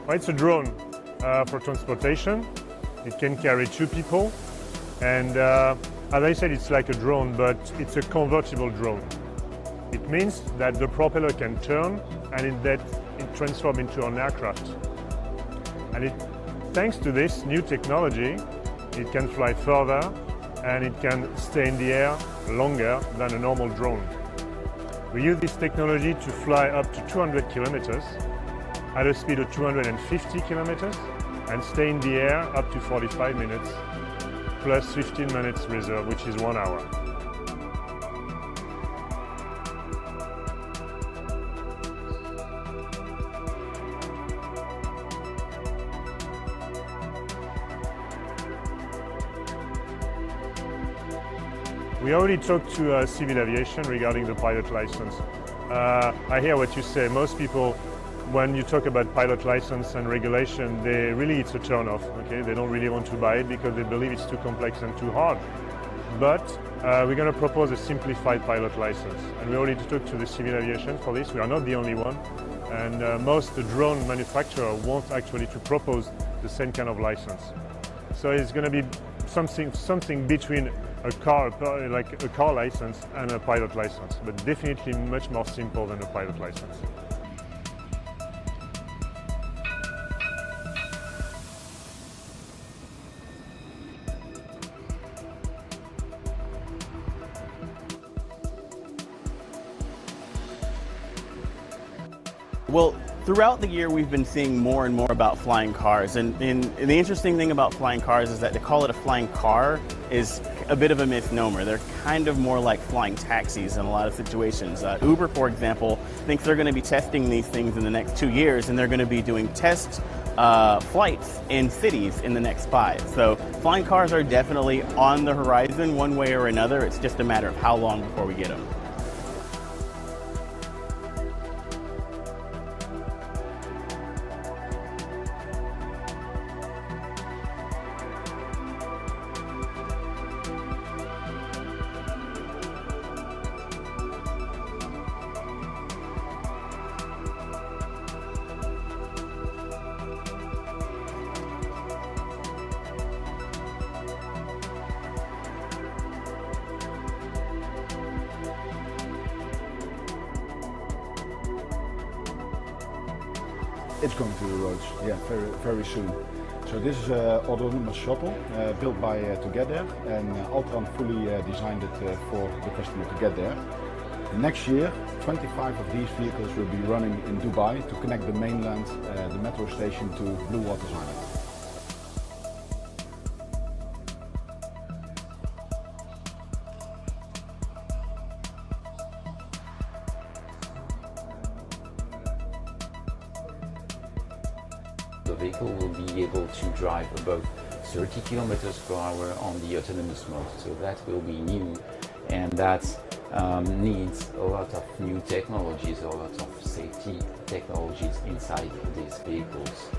Well, it's a drone for transportation. It can carry 2 people, and as I said, it's like a drone, but it's a convertible drone. It means that the propeller can turn and it transforms into an aircraft. And thanks to this new technology, it can fly further and it can stay in the air longer than a normal drone. We use this technology to fly up to 200 kilometers at a speed of 250 kilometers and stay in the air up to 45 minutes, plus 15 minutes reserve, which is 1 hour. We already talked to civil aviation regarding the pilot license. I hear what you say. Most people, when you talk about pilot license and regulation, it's a turn-off. Okay, they don't really want to buy it because they believe it's too complex and too hard. But we're going to propose a simplified pilot license, and we already talked to the civil aviation for this. We are not the only one, and most drone manufacturers want actually to propose the same kind of license. So it's going to be something between a car license and a pilot license, but definitely much more simple than a pilot license. Well, throughout the year, we've been seeing more and more about flying cars. And the interesting thing about flying cars is that to call it a flying car is a bit of a misnomer. They're kind of more like flying taxis in a lot of situations. Uber, for example, thinks they're going to be testing these things in the next 2 years, and they're going to be doing test flights in cities in the next 5. So flying cars are definitely on the horizon one way or another. It's just a matter of how long before we get them. It's going to the roads, yeah, very soon. So this is an autonomous shuttle built by to get there, and Altran fully designed it for the customer to get there. Next year, 25 of these vehicles will be running in Dubai to connect the mainland, the metro station, to Blue Waters Island. The vehicle will be able to drive above 30 kilometers per hour on the autonomous mode, so that will be new, and that needs a lot of new technologies, a lot of safety technologies inside these vehicles.